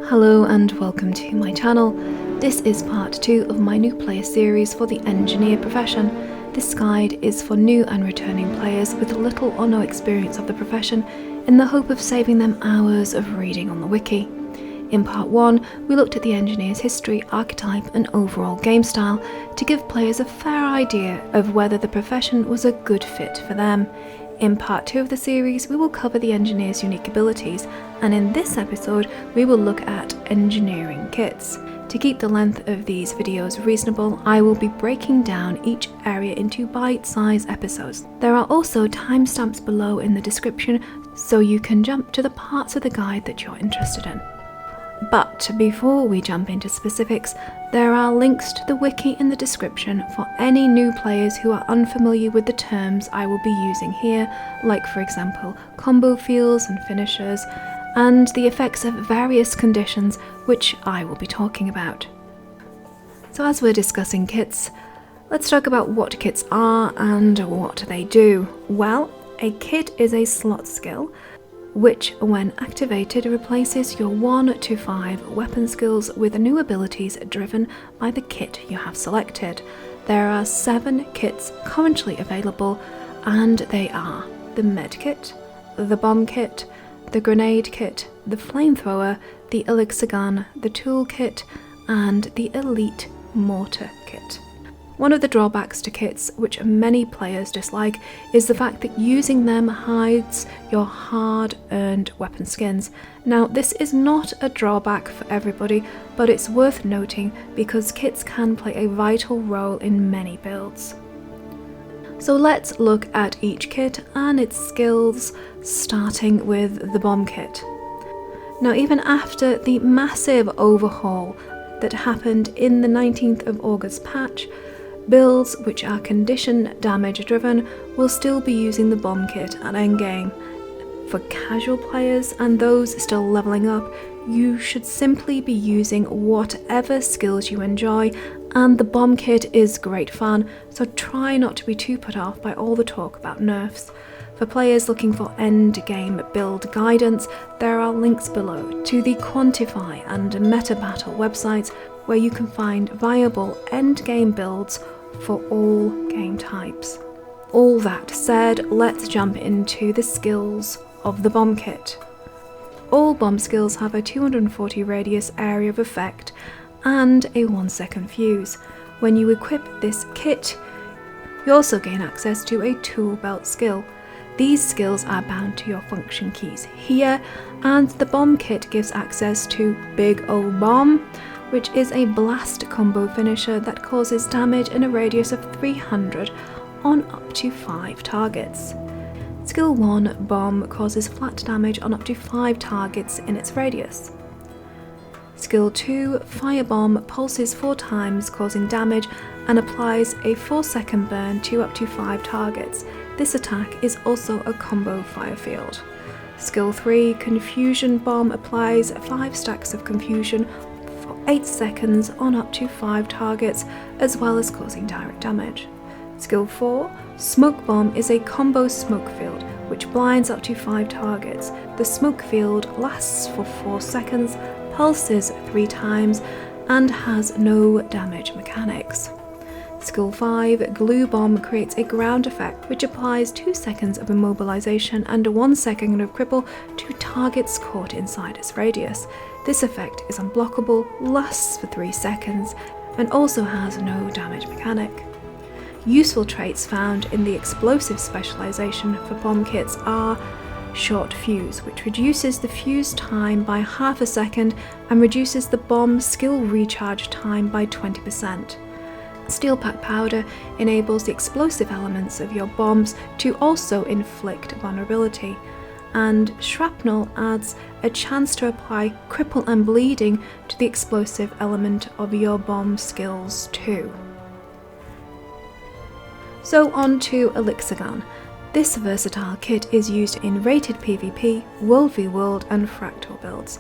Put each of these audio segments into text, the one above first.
Hello and welcome to my channel. This is part 2 of my new player series for the engineer profession. This guide is for new and returning players with little or no experience of the profession in the hope of saving them hours of reading on the wiki. In part 1, we looked at the engineer's history, archetype and overall game style to give players a fair idea of whether the profession was a good fit for them. In part 2 of the series, we will cover the engineer's unique abilities, and in this episode, we will look at engineering kits. To keep the length of these videos reasonable, I will be breaking down each area into bite-sized episodes. There are also timestamps below in the description, so you can jump to the parts of the guide that you're interested in. But before we jump into specifics, there are links to the wiki in the description for any new players who are unfamiliar with the terms I will be using here, like for example combo fields and finishers, and the effects of various conditions which I will be talking about. So as we're discussing kits, let's talk about what kits are and what they do. Well, a kit is a slot skill which, when activated, replaces your 1 to 5 weapon skills with new abilities driven by the kit you have selected. There are 7 kits currently available, and they are the Medi Kit, the Bomb Kit, the Grenade Kit, the Flamethrower, the Elixir Gun, the Tool Kit, and the Elite Mortar Kit. One of the drawbacks to kits, which many players dislike, is the fact that using them hides your hard-earned weapon skins. Now, this is not a drawback for everybody, but it's worth noting because kits can play a vital role in many builds. So let's look at each kit and its skills, starting with the Bomb Kit. Now, even after the massive overhaul that happened in the 19th of August patch, builds which are condition damage driven will still be using the Bomb Kit at endgame. For casual players and those still leveling up, you should simply be using whatever skills you enjoy, and the Bomb Kit is great fun, so try not to be too put off by all the talk about nerfs. For players looking for end-game build guidance, there are links below to the Quantify and Meta Battle websites where you can find viable end-game builds for all game types. All that said, let's jump into the skills of the Bomb Kit. All bomb skills have a 240 radius area of effect and a 1-second fuse. When you equip this kit, you also gain access to a tool belt skill. These skills are bound to your function keys here, and the Bomb Kit gives access to Big O Bomb, which is a blast combo finisher that causes damage in a radius of 300 on up to 5 targets. Skill 1 Bomb causes flat damage on up to 5 targets in its radius. Skill 2 Firebomb pulses 4 times, causing damage, and applies a 4-second burn to up to 5 targets. This attack is also a combo fire field. Skill 3 Confusion Bomb applies 5 stacks of confusion for 8 seconds on up to 5 targets, as well as causing direct damage. Skill 4 Smoke Bomb is a combo smoke field which blinds up to 5 targets. The smoke field lasts for 4 seconds, pulses 3 times, and has no damage mechanics. Skill 5 Glue Bomb creates a ground effect which applies 2 seconds of immobilization and 1 second of cripple to targets caught inside its radius. This effect is unblockable, lasts for 3 seconds, and also has no damage mechanic. Useful traits found in the explosive specialization for bomb kits are Short Fuse, which reduces the fuse time by half a second and reduces the bomb skill recharge time by 20%. Steel Pack Powder enables the explosive elements of your bombs to also inflict vulnerability, and Shrapnel adds a chance to apply cripple and bleeding to the explosive element of your bomb skills too. So on to Elixir Gun. This versatile kit is used in rated PvP, World v World and Fractal builds.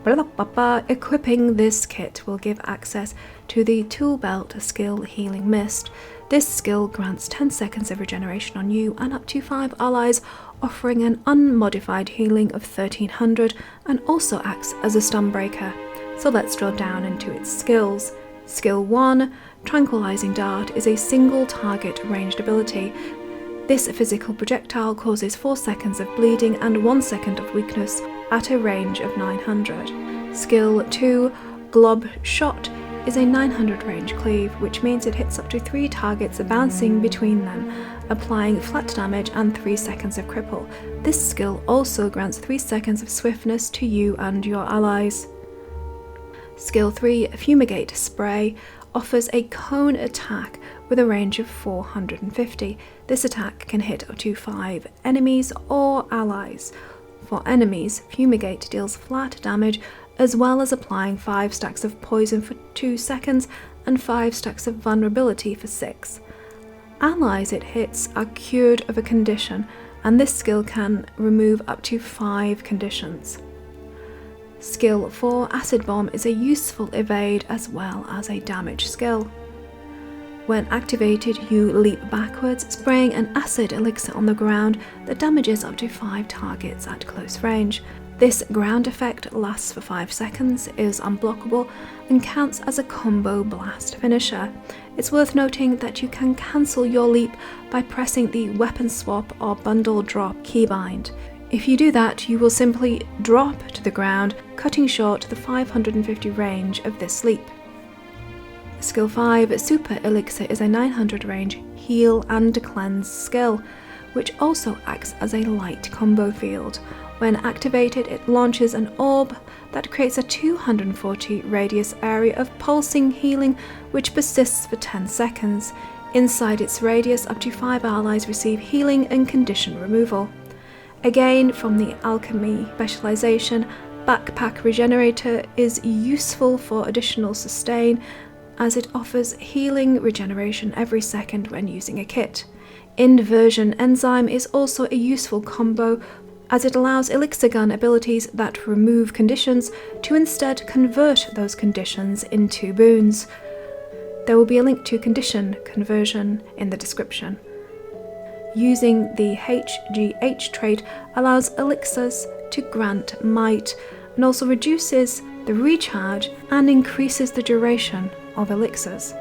Equipping this kit will give access to the Tool Belt skill Healing Mist. This skill grants 10 seconds of regeneration on you and up to 5 allies, offering an unmodified healing of 1300 and also acts as a stun breaker. So let's drill down into its skills. Skill 1, Tranquilizing Dart, is a single target ranged ability. This physical projectile causes 4 seconds of bleeding and 1 second of weakness at a range of 900. Skill 2, Glob Shot, is a 900 range cleave, which means it hits up to 3 targets bouncing between them, applying flat damage and 3 seconds of cripple. This skill also grants 3 seconds of swiftness to you and your allies. Skill 3, Fumigate Spray, offers a cone attack with a range of 450. This attack can hit up to 5 enemies or allies. For enemies, Fumigate deals flat damage as well as applying 5 stacks of poison for 2 seconds and 5 stacks of vulnerability for 6. Allies it hits are cured of a condition, and this skill can remove up to 5 conditions. Skill 4, Acid Bomb, is a useful evade as well as a damage skill. When activated, you leap backwards, spraying an acid elixir on the ground that damages up to 5 targets at close range. This ground effect lasts for 5 seconds, is unblockable, and counts as a combo blast finisher. It's worth noting that you can cancel your leap by pressing the weapon swap or bundle drop keybind. If you do that, you will simply drop to the ground, cutting short the 550 range of this leap. Skill 5, Super Elixir, is a 900 range heal and cleanse skill, which also acts as a light combo field. When activated, it launches an orb that creates a 240 radius area of pulsing healing which persists for 10 seconds. Inside its radius, up to 5 allies receive healing and condition removal. Again, from the alchemy specialization, Backpack Regenerator is useful for additional sustain as it offers healing regeneration every second when using a kit. Inversion Enzyme is also a useful combo as it allows Elixir Gun abilities that remove conditions to instead convert those conditions into boons. There will be a link to condition conversion in the description. Using the HGH trait allows elixirs to grant might and also reduces the recharge and increases the duration of elixirs.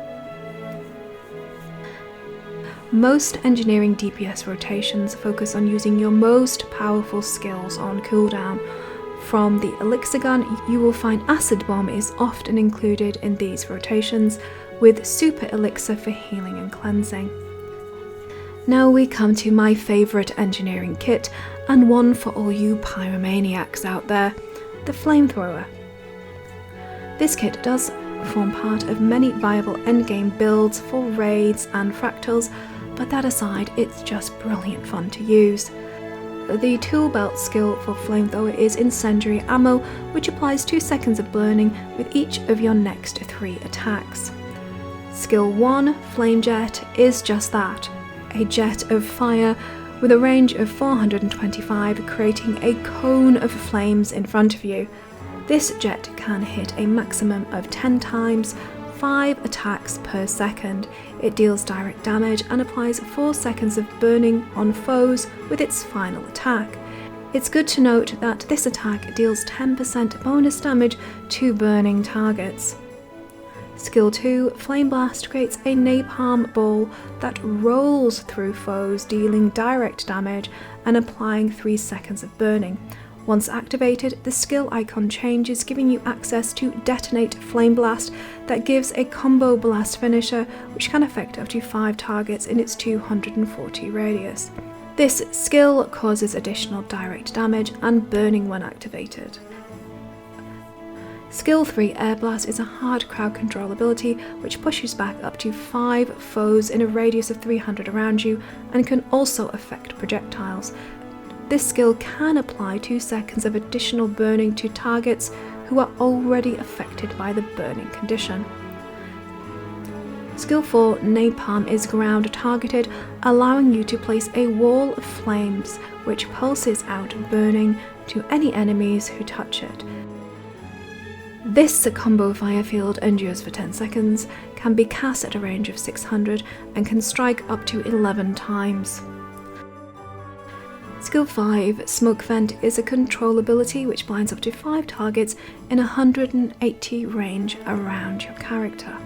Most engineering DPS rotations focus on using your most powerful skills on cooldown. From the Elixir Gun, you will find Acid Bomb is often included in these rotations, with Super Elixir for healing and cleansing. Now we come to my favourite engineering kit, and one for all you pyromaniacs out there, the Flamethrower. This kit does form part of many viable endgame builds for raids and fractals, but that aside, it's just brilliant fun to use. The tool belt skill for Flamethrower is Incendiary Ammo, which applies 2 seconds of burning with each of your next 3 attacks. Skill 1, Flame Jet, is just that, a jet of fire with a range of 425, creating a cone of flames in front of you. This jet can hit a maximum of 10 times, 5 attacks per second. It deals direct damage and applies 4 seconds of burning on foes with its final attack. It's good to note that this attack deals 10% bonus damage to burning targets. Skill 2, Flame Blast, creates a napalm ball that rolls through foes, dealing direct damage and applying 3 seconds of burning. Once activated, the skill icon changes, giving you access to Detonate Flame Blast that gives a combo blast finisher which can affect up to 5 targets in its 240 radius. This skill causes additional direct damage and burning when activated. Skill 3, Air Blast, is a hard crowd control ability which pushes back up to 5 foes in a radius of 300 around you and can also affect projectiles. This skill can apply 2 seconds of additional burning to targets who are already affected by the burning condition. Skill 4, Napalm, is ground targeted, allowing you to place a wall of flames which pulses out burning to any enemies who touch it. This combo fire field endures for 10 seconds, can be cast at a range of 600 and can strike up to 11 times. Skill 5, Smoke Vent, is a control ability which blinds up to 5 targets in 180 range around your character.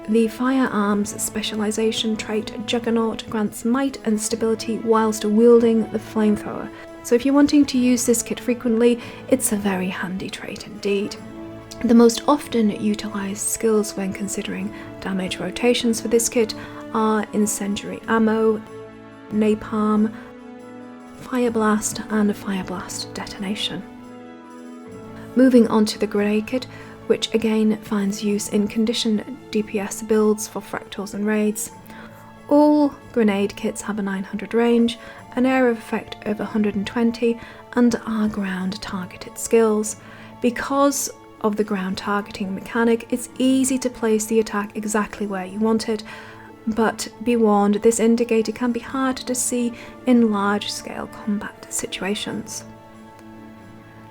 The Firearms specialization trait Juggernaut grants might and stability whilst wielding the Flamethrower, so if you're wanting to use this kit frequently, it's a very handy trait indeed. The most often utilised skills when considering damage rotations for this kit are Incendiary Ammo, Napalm, Fire Blast and Fire Blast Detonation. Moving on to the Grenade Kit, which again finds use in conditioned DPS builds for fractals and raids. All grenade kits have a 900 range, an area of effect of 120 and are ground targeted skills. Because of the ground targeting mechanic, it's easy to place the attack exactly where you want it, but be warned, this indicator can be hard to see in large scale combat situations.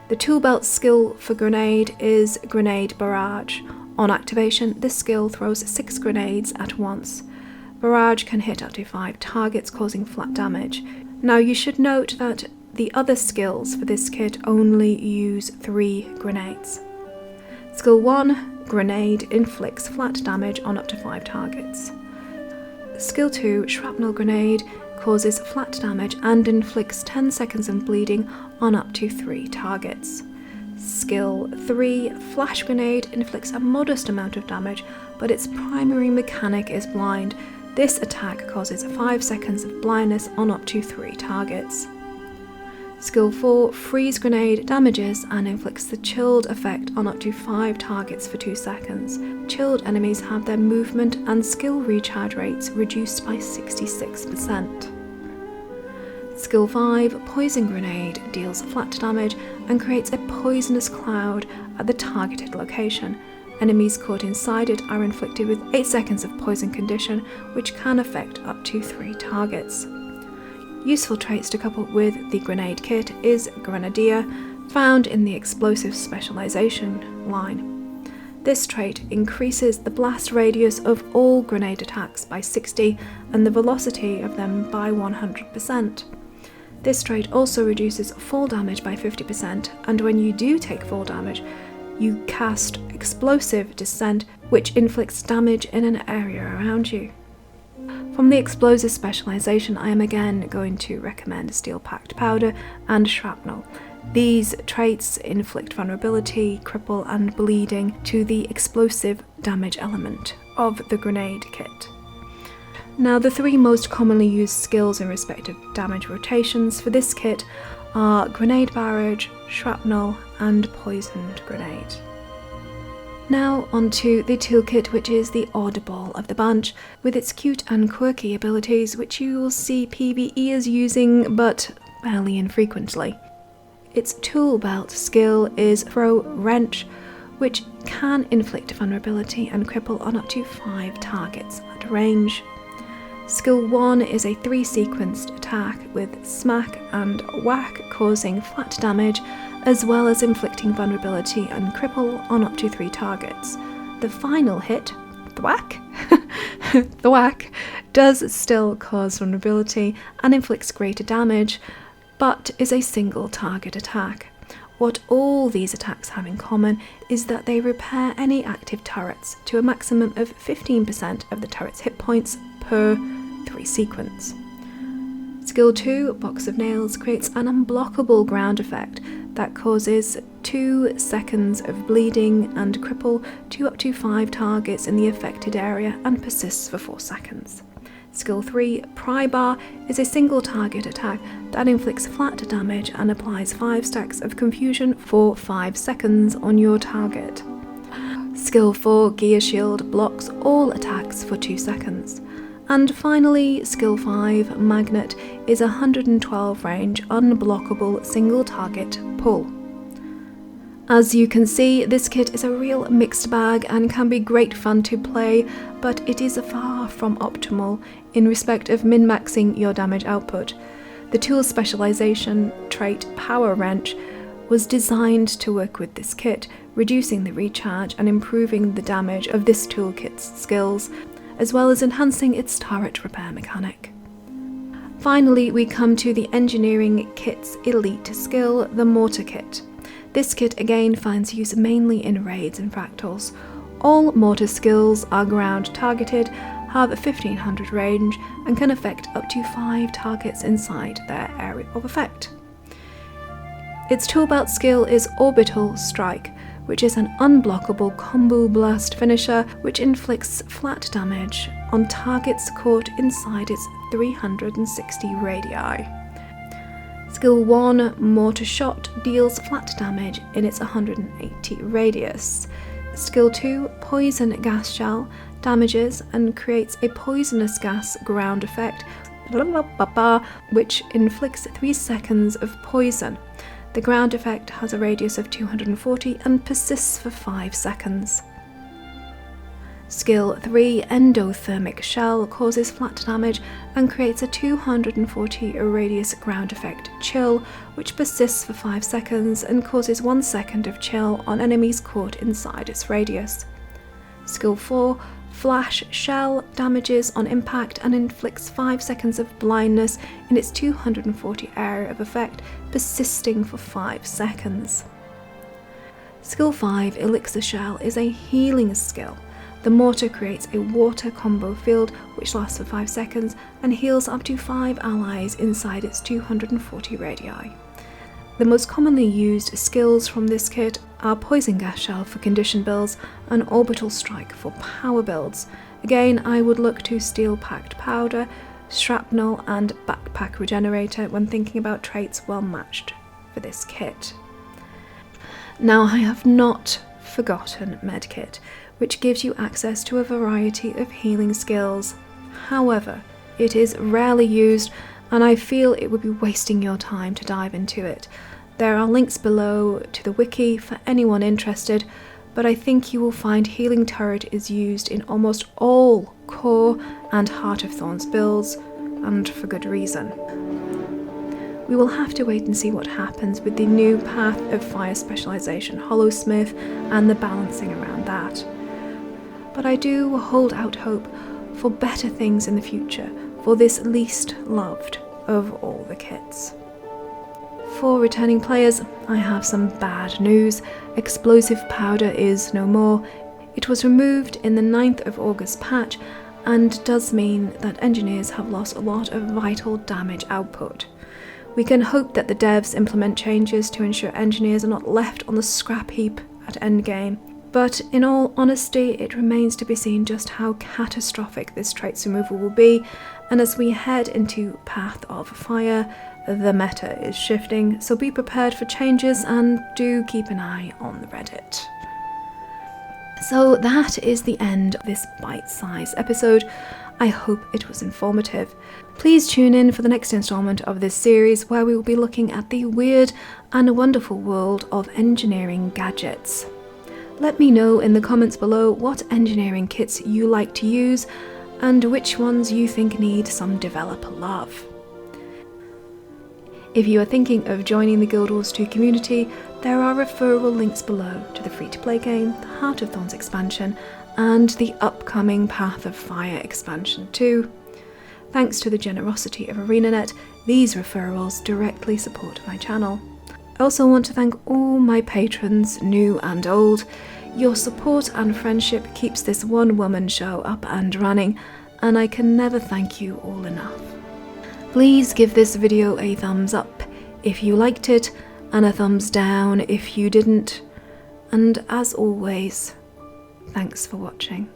The tool belt skill for grenade is Grenade Barrage. On activation, this skill throws 6 grenades at once. Barrage can hit up to 5 targets, causing flat damage. Now you should note that the other skills for this kit only use 3 grenades. Skill 1, Grenade, inflicts flat damage on up to 5 targets. Skill 2, Shrapnel Grenade, causes flat damage and inflicts 10 seconds of bleeding on up to 3 targets. Skill 3, Flash Grenade, inflicts a modest amount of damage, but its primary mechanic is blind. This attack causes 5 seconds of blindness on up to 3 targets. Skill 4, Freeze Grenade, damages and inflicts the chilled effect on up to 5 targets for 2 seconds. Chilled enemies have their movement and skill recharge rates reduced by 66%. Skill 5, Poison Grenade, deals flat damage and creates a poisonous cloud at the targeted location. Enemies caught inside it are inflicted with 8 seconds of poison condition, which can affect up to 3 targets. Useful traits to couple with the Grenade Kit is Grenadier, found in the Explosive Specialization line. This trait increases the blast radius of all grenade attacks by 60 and the velocity of them by 100%. This trait also reduces fall damage by 50%, and when you do take fall damage, you cast Explosive Descent, which inflicts damage in an area around you. From the Explosive Specialization, I am again going to recommend Steel Packed Powder and Shrapnel. These traits inflict vulnerability, cripple and bleeding to the explosive damage element of the Grenade Kit. Now, the 3 most commonly used skills in respect of damage rotations for this kit are Grenade Barrage, Shrapnel and Poisoned Grenade. Now onto the toolkit, which is the oddball of the bunch, with its cute and quirky abilities which you will see PvEers using but fairly infrequently. Its tool belt skill is Throw Wrench, which can inflict vulnerability and cripple on up to 5 targets at range. Skill 1 is a 3-sequenced attack with Smack and Whack, causing flat damage as well as inflicting vulnerability and cripple on up to 3 targets. The final hit, Thwack, Thwack, does still cause vulnerability and inflicts greater damage, but is a single target attack. What all these attacks have in common is that they repair any active turrets to a maximum of 15% of the turret's hit points per 3 sequence. Skill 2, Box of Nails, creates an unblockable ground effect that causes 2 seconds of bleeding and cripple to up to 5 targets in the affected area and persists for 4 seconds. Skill 3, Pry Bar, is a single target attack that inflicts flat damage and applies 5 stacks of confusion for 5 seconds on your target. Skill 4, Gear Shield, blocks all attacks for 2 seconds. And finally, Skill 5, Magnet, is a 112 range unblockable single target pull. As you can see, this kit is a real mixed bag and can be great fun to play, but it is far from optimal in respect of min-maxing your damage output. The tool specialization trait Power Wrench was designed to work with this kit, reducing the recharge and improving the damage of this toolkit's skills, as well as enhancing its turret repair mechanic. Finally, we come to the Engineering Kit's elite skill, the Mortar Kit. This kit again finds use mainly in raids and fractals. All mortar skills are ground targeted, have a 1500 range, and can affect up to 5 targets inside their area of effect. Its toolbelt skill is Orbital Strike, which is an unblockable combo blast finisher which inflicts flat damage on targets caught inside its 360 radii. Skill 1, Mortar Shot, deals flat damage in its 180 radius. Skill 2, Poison Gas Shell, damages and creates a poisonous gas ground effect, which inflicts 3 seconds of poison. The ground effect has a radius of 240 and persists for 5 seconds. Skill 3, Endothermic Shell, causes flat damage and creates a 240 radius ground effect chill, which persists for 5 seconds and causes 1 second of chill on enemies caught inside its radius. Skill 4, Flash Shell, damages on impact and inflicts 5 seconds of blindness in its 240 area of effect, persisting for 5 seconds. Skill 5, Elixir Shell, is a healing skill. The mortar creates a water combo field which lasts for 5 seconds and heals up to 5 allies inside its 240 radii. The most commonly used skills from this kit are Poison Gas Shell for condition builds and Orbital Strike for power builds. Again, I would look to Steel Packed Powder, Shrapnel and Backpack Regenerator when thinking about traits well matched for this kit. Now, I have not forgotten Medi Kit, which gives you access to a variety of healing skills. However, it is rarely used and I feel it would be wasting your time to dive into it. There are links below to the wiki for anyone interested, but I think you will find Healing Turret is used in almost all core and Heart of Thorns builds, and for good reason. We will have to wait and see what happens with the new Path of Fire specialization Hollowsmith and the balancing around that. But I do hold out hope for better things in the future for this least loved of all the kits. For returning players, I have some bad news. Explosive Powder is no more. It was removed in the 9th of August patch and does mean that engineers have lost a lot of vital damage output. We can hope that the devs implement changes to ensure engineers are not left on the scrap heap at endgame. But in all honesty, it remains to be seen just how catastrophic this traits removal will be, and as we head into Path of Fire, the meta is shifting, so be prepared for changes and do keep an eye on the Reddit. So that is the end of this bite-sized episode. I hope it was informative. Please tune in for the next installment of this series where we will be looking at the weird and wonderful world of engineering gadgets. Let me know in the comments below what engineering kits you like to use and which ones you think need some developer love. If you are thinking of joining the Guild Wars 2 community, there are referral links below to the free-to-play game, the Heart of Thorns expansion, and the upcoming Path of Fire expansion too. Thanks to the generosity of ArenaNet, these referrals directly support my channel. I also want to thank all my patrons, new and old. Your support and friendship keeps this one-woman show up and running, and I can never thank you all enough. Please give this video a thumbs up if you liked it, and a thumbs down if you didn't. And as always, thanks for watching.